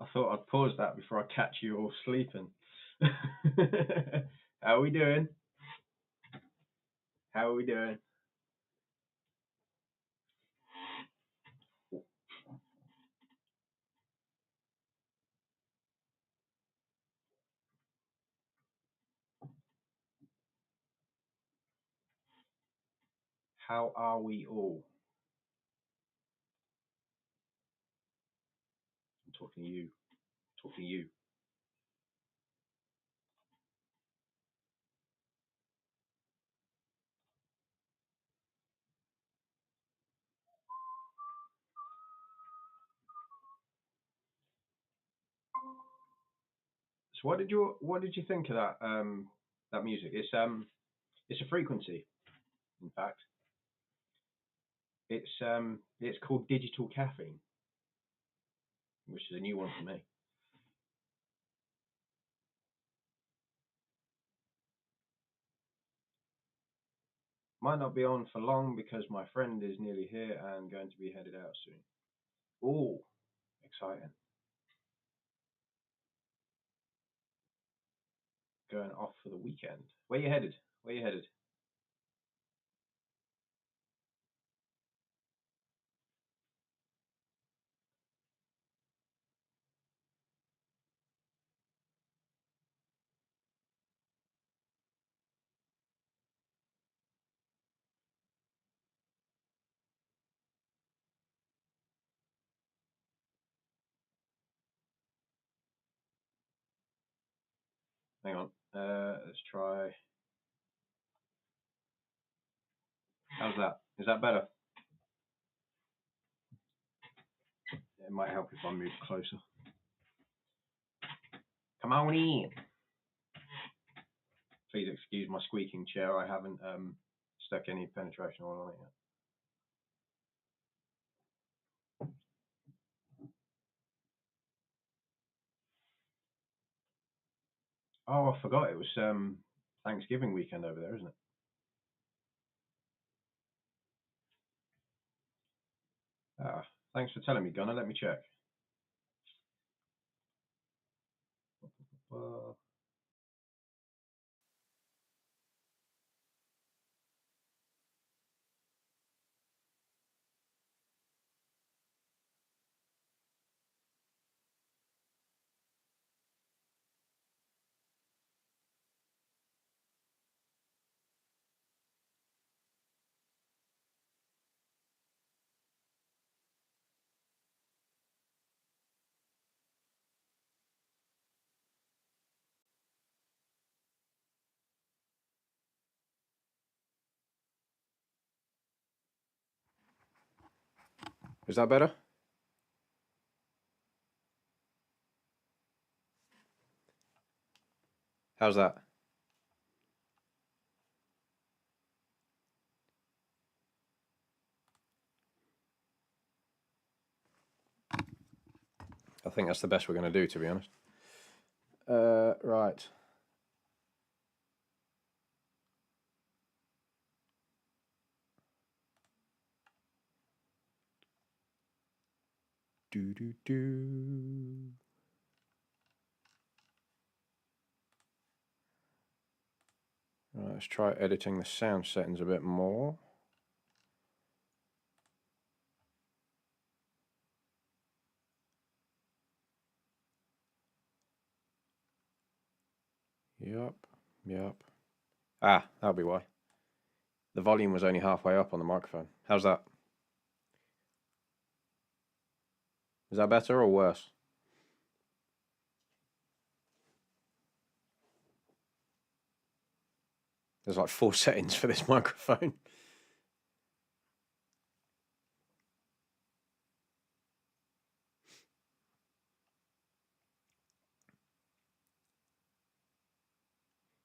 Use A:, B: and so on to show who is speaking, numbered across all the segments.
A: I thought I'd pause that before I catch you all sleeping. How are we doing? How are we doing? How are we all? I'm talking to you. Talking to you. So what did you think of that music? It's a frequency, in fact. It's called digital caffeine, which is a new one for me. Might not be on for long because my friend is nearly here and going to be headed out soon. Oh, exciting. Going off for the weekend. Where you headed? Where you headed? Hang on. Let's try. How's that? Is that better? It might help if I move closer. Come on in. Please excuse my squeaking chair. I haven't stuck any penetration oil on it yet. Oh, I forgot. It was Thanksgiving weekend over there, isn't it? Ah, thanks for telling me, Gunnar. Let me check. Is that better? How's that? I think that's the best we're going to do, to be honest. Right. Do do do. Right, let's try editing the sound settings a bit more. Yep. Ah, that'll be why. The volume was only halfway up on the microphone. How's that? Is that better or worse? There's like 4 settings for this microphone.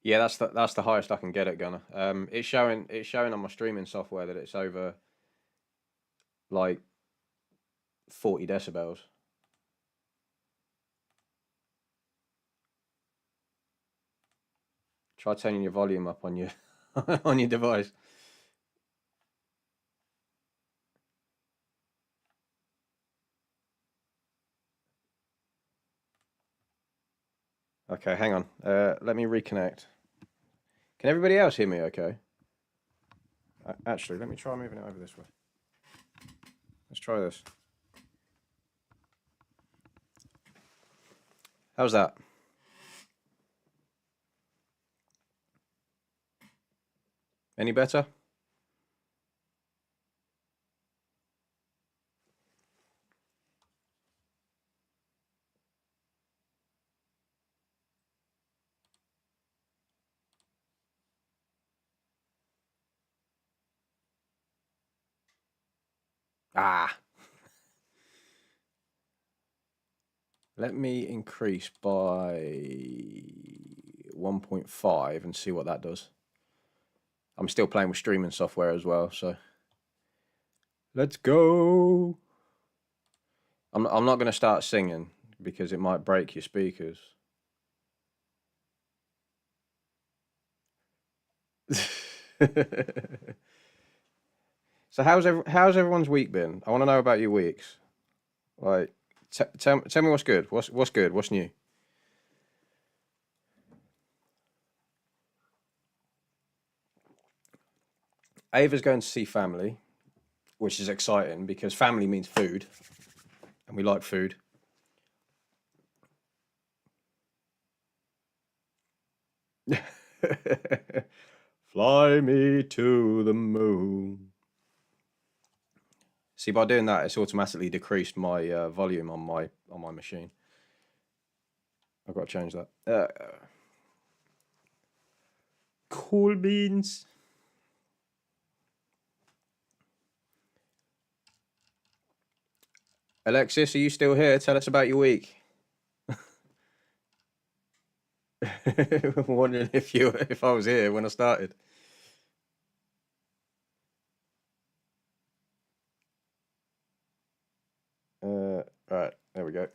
A: Yeah, that's the highest I can get it, Gunner. It's showing on my streaming software that it's over like 40 decibels. Try turning your volume up on your on your device. Okay, hang on. Let me reconnect. Can everybody else hear me okay? Actually, let me try moving it over this way. Let's try this. How's that? Any better? Ah. Let me increase by 1.5 and see what that does. I'm still playing with streaming software as well, so let's go. I'm not going to start singing because it might break your speakers. So how's everyone's week been? I want to know about your weeks. Like, tell me what's good. What's good? What's new? Ava's going to see family, which is exciting because family means food, and we like food. Fly me to the moon. See, by doing that, it's automatically decreased my volume on my machine. I've got to change that. Cool beans. Alexis, are you still here? Tell us about your week. I'm wondering if I was here when I started. Right, there we go.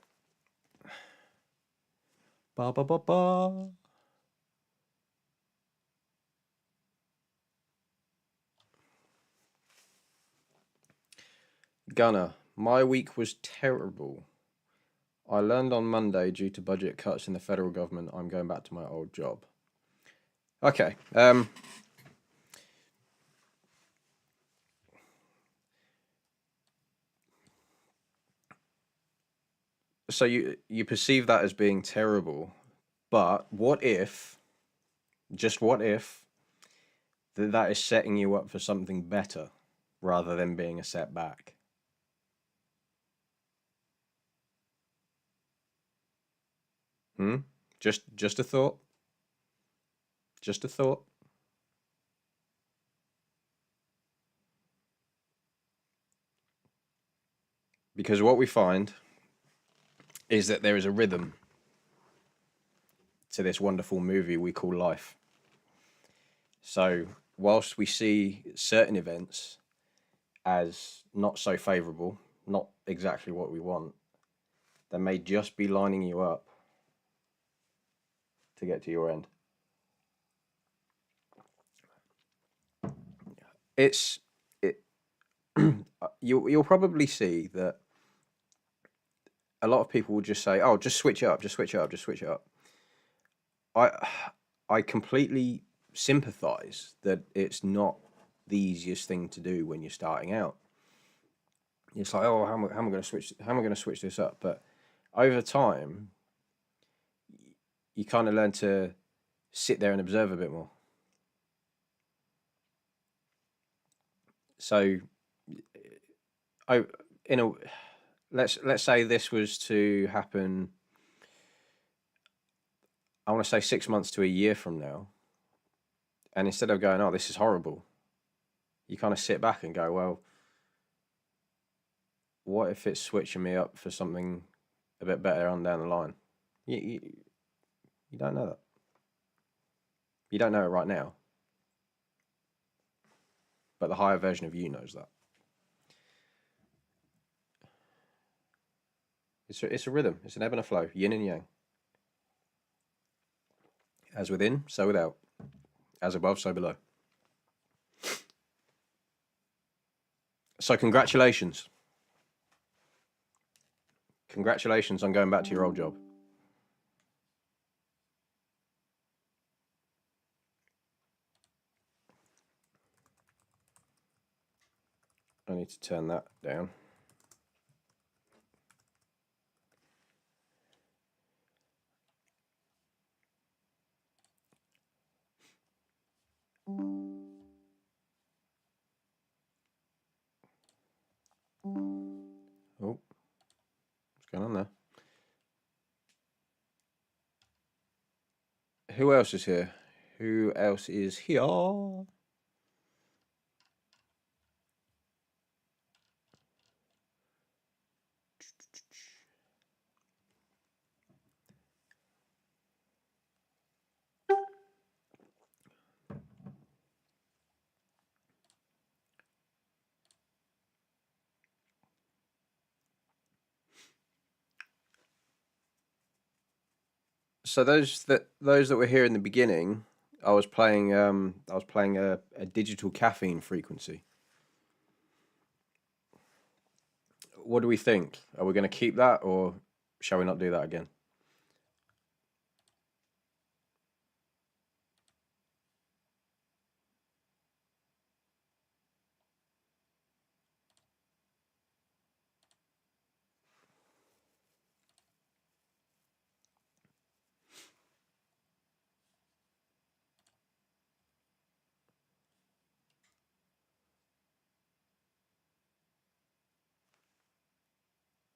A: Ba ba ba ba. Gunner, my week was terrible. I learned on Monday due to budget cuts in the federal government, I'm going back to my old job. Okay. So you perceive that as being terrible, but what if, just what if, that is setting you up for something better rather than being a setback? Hmm? Just a thought. Just a thought. Because what we find is that there is a rhythm to this wonderful movie we call life. So, whilst we see certain events as not so favorable, not exactly what we want, they may just be lining you up to get to your end. It's it. You'll probably see that a lot of people will just say, "Oh, just switch it up, just switch it up, just switch it up." I I completely sympathise that it's not the easiest thing to do when you're starting out. It's like, oh, how am I going to switch? How am I going to switch this up? But over time, you kind of learn to sit there and observe a bit more. So, I in a let's say this was to happen. I want to say 6 months to a year from now, and instead of going, "Oh, this is horrible," you kind of sit back and go, "Well, what if it's switching me up for something a bit better on down the line?" You don't know that. You don't know it right now, but the higher version of you knows that. It's a rhythm. It's an ebb and a flow, yin and yang. As within, so without. As above, so below. So congratulations. Congratulations on going back to your old job. need to turn that down. Oh, what's going on there? Who else is here? Who else is here? So those that were here in the beginning, I was playing a digital caffeine frequency. What do we think? Are we going to keep that, or shall we not do that again?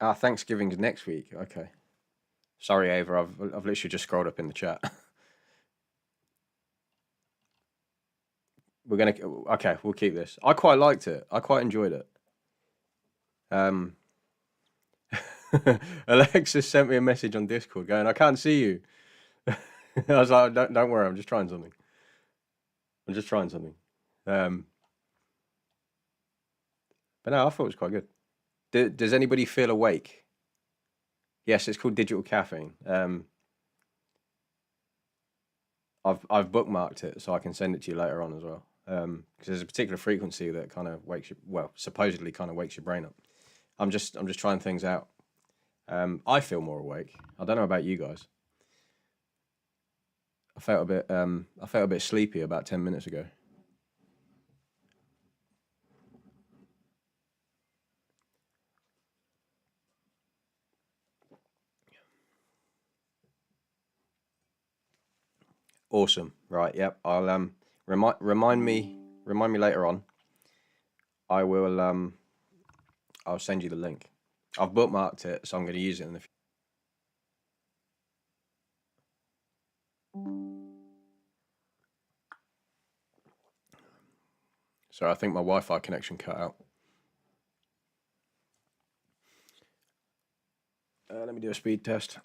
A: Ah, Thanksgiving's next week. Okay. Sorry, Ava. I've literally just scrolled up in the chat. We're gonna okay. We'll keep this. I quite liked it. I quite enjoyed it. Alexus sent me a message on Discord going, "I can't see you." I was like, "Don't worry. I'm just trying something. I'm just trying something." But no, I thought it was quite good. Does anybody feel awake? Yes, it's called digital caffeine. I've bookmarked it so I can send it to you later on as well. Because there's a particular frequency that kind of wakes you, well, supposedly kind of wakes your brain up. I'm just trying things out. I feel more awake. I don't know about you guys. I felt a bit sleepy about 10 minutes ago. Awesome. Right. Yep. I'll remind me later on. I will I'll send you the link. I've bookmarked it, so I'm going to use it in the future. So I think my Wi-Fi connection cut out. Let me do a speed test.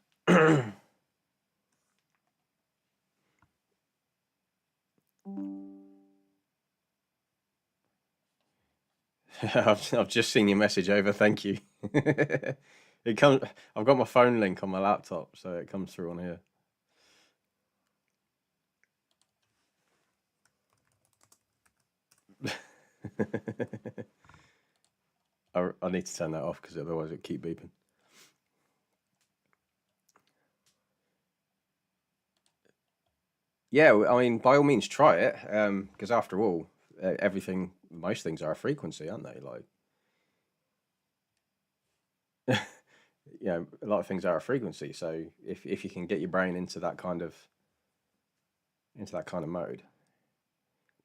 A: I've just seen your message over. Thank you. It comes. I've got my phone link on my laptop, so it comes through on here. I need to turn that off because otherwise it'll keep beeping. Yeah, I mean, by all means, try it. Because after all, most things are a frequency, aren't they? Like, a lot of things are a frequency. So if you can get your brain into that kind of mode,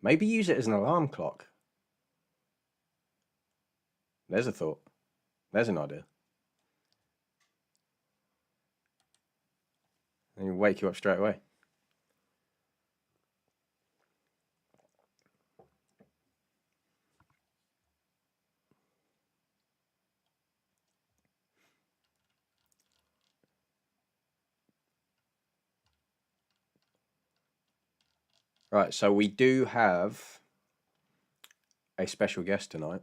A: maybe use it as an alarm clock. There's a thought. There's an idea. And it'll wake you up straight away. Right, so we do have a special guest tonight.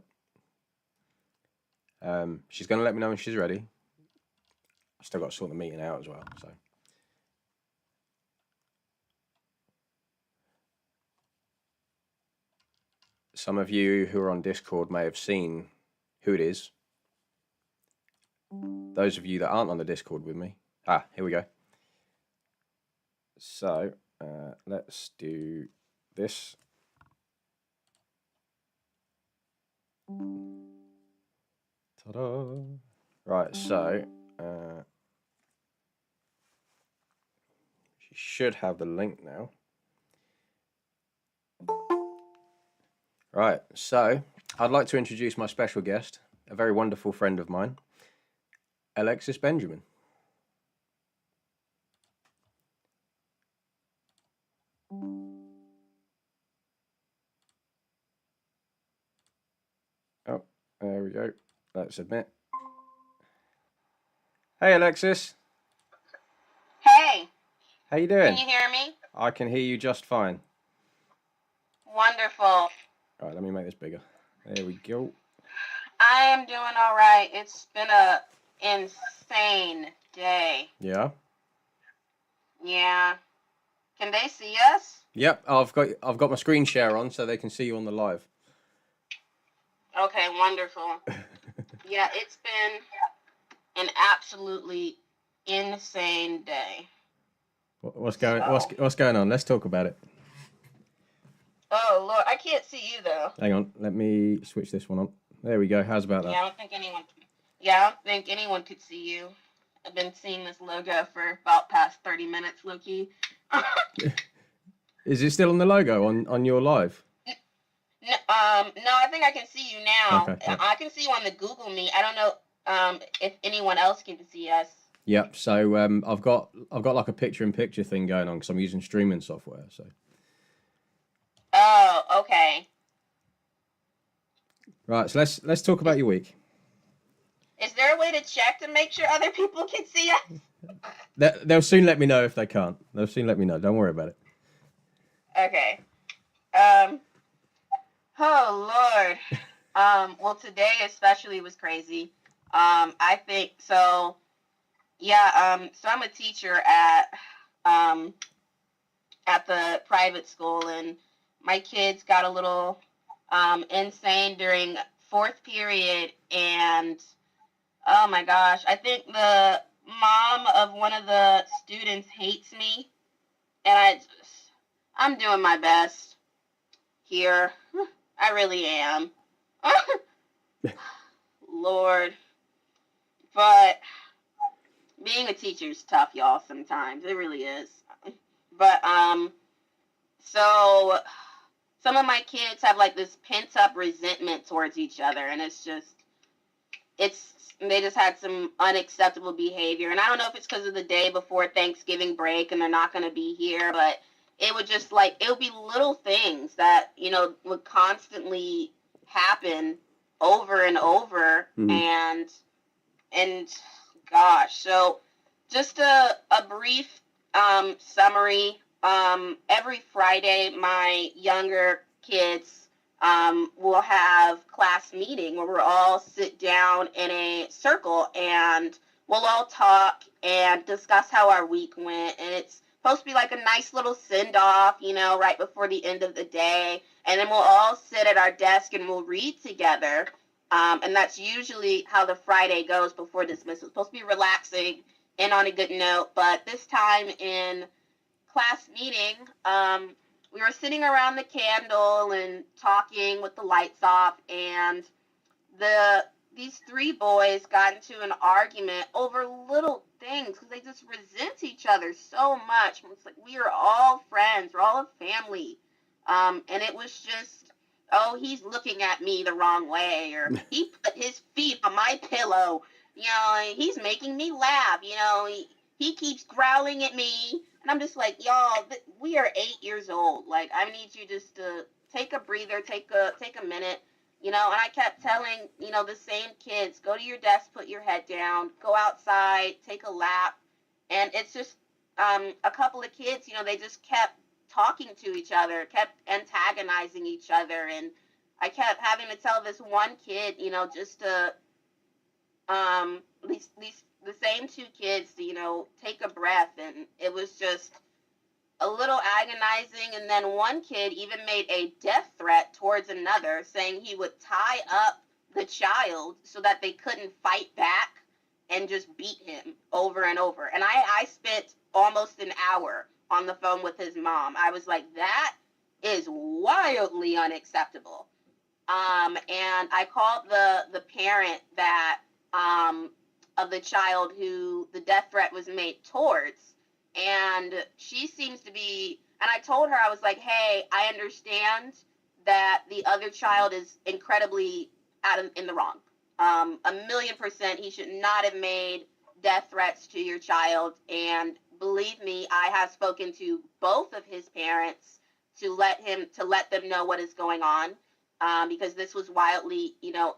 A: She's going to let me know when she's ready. I've still got to sort the meeting out as well. So, some of you who are on Discord may have seen who it is. Those of you that aren't on the Discord with me, here we go. So, let's do this. Ta-da! Right, so she should have the link now. Right, so I'd like to introduce my special guest, a very wonderful friend of mine, Alexus Benjamin. Oh, there we go. Let's submit. Hey, Alexus.
B: Hey.
A: How you doing?
B: Can you hear me?
A: I can hear you just fine.
B: Wonderful.
A: All right, let me make this bigger. There we go.
B: I am doing all right. It's been a insane day.
A: Yeah.
B: Yeah. Can they see us?
A: Yep, I've got my screen share on so they can see you on the live.
B: Okay, wonderful. Yeah, it's been an absolutely insane day.
A: What's going on? Let's talk about it.
B: Oh Lord, I can't see you though.
A: Hang on, let me switch this one on. There we go. How's about that?
B: Yeah, I don't think anyone could see you. I've been seeing this logo for about past 30 minutes, low-key.
A: Is it still on the logo on your live?
B: No, I think I can see you now.
A: Okay, yeah.
B: I can see you on the Google Meet. I don't know if anyone else can see us.
A: Yep. So I've got like a picture-in-picture thing going on because I'm using streaming software. So.
B: Oh, okay.
A: Right. So let's talk about your week.
B: Is there a way to check to make sure other people can see us?
A: They'll soon let me know if they can't. They'll soon let me know. Don't worry about it.
B: Okay. Oh Lord. Well, today especially was crazy. I think so. Yeah. So I'm a teacher at the private school, and my kids got a little insane during fourth period, and oh my gosh, I think the mom of one of the students hates me, and I'm doing my best here. I really am. Lord. But being a teacher is tough, y'all, sometimes. It really is. But, so some of my kids have like this pent up resentment towards each other, and they just had some unacceptable behavior. And I don't know if it's because of the day before Thanksgiving break and they're not going to be here, but it would just it would be little things that, would constantly happen over and over.
A: Mm-hmm.
B: And gosh, so just a brief summary. Every Friday, my younger kids will have class meeting where we'll all sit down in a circle and we'll all talk and discuss how our week went. And it's supposed to be like a nice little send-off, right before the end of the day. And then we'll all sit at our desk and we'll read together. And that's usually how the Friday goes before dismissal. It's supposed to be relaxing and on a good note. But this time in class meeting, we were sitting around the candle and talking with the lights off, and these three boys got into an argument over little things because they just resent each other so much. It's like we are all friends, we're all a family, and it was just, oh, he's looking at me the wrong way, or he put his feet on my pillow, he's making me laugh, he keeps growling at me. And I'm just like, y'all, we are 8 years old. Like, I need you just to take a breather, take a minute, and I kept telling, the same kids, go to your desk, put your head down, go outside, take a lap. And it's just a couple of kids, they just kept talking to each other, kept antagonizing each other. And I kept having to tell this one kid, just to, these the same two kids to, take a breath. And it was just a little agonizing. And then one kid even made a death threat towards another, saying he would tie up the child so that they couldn't fight back and just beat him over and over. And I spent almost an hour on the phone with his mom. I was like, that is wildly unacceptable. And I called the parent that um, of the child who the death threat was made towards, and she seems to be. And I told her, I was like, "Hey, I understand that the other child is incredibly in the wrong. 1,000,000%, he should not have made death threats to your child. And believe me, I have spoken to both of his parents to let them know what is going on, because this was wildly,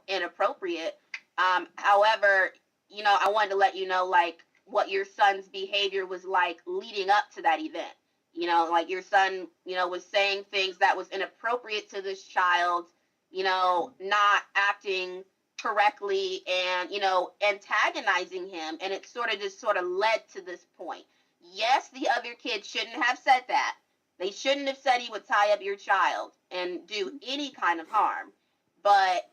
B: inappropriate. However, I wanted to let you know, like, what your son's behavior was like leading up to that event. Like your son, was saying things that was inappropriate to this child, not acting correctly and, antagonizing him. And it sort of led to this point. Yes, the other kid shouldn't have said that. They shouldn't have said he would tie up your child and do any kind of harm. But,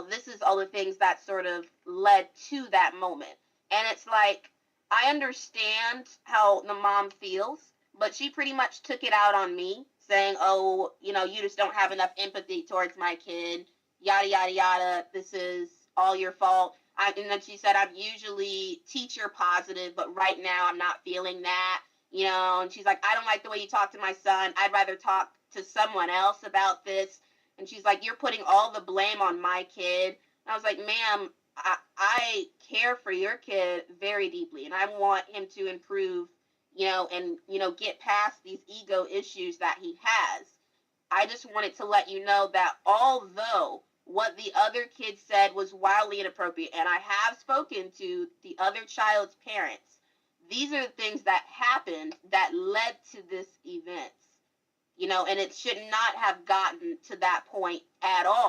B: this is all the things that sort of led to that moment. And it's like, I understand how the mom feels, but she pretty much took it out on me, saying, "Oh, you just don't have enough empathy towards my kid, yada, yada, yada. This is all your fault." And then she said, "I'm usually teacher positive, but right now I'm not feeling that." And she's like, "I don't like the way you talk to my son. I'd rather talk to someone else about this." And she's like, "You're putting all the blame on my kid." And I was like, "Ma'am, I care for your kid very deeply, and I want him to improve, and, get past these ego issues that he has. I just wanted to let you know that although what the other kid said was wildly inappropriate, and I have spoken to the other child's parents, these are the things that happened that led to this event, and it should not have gotten to that point at all."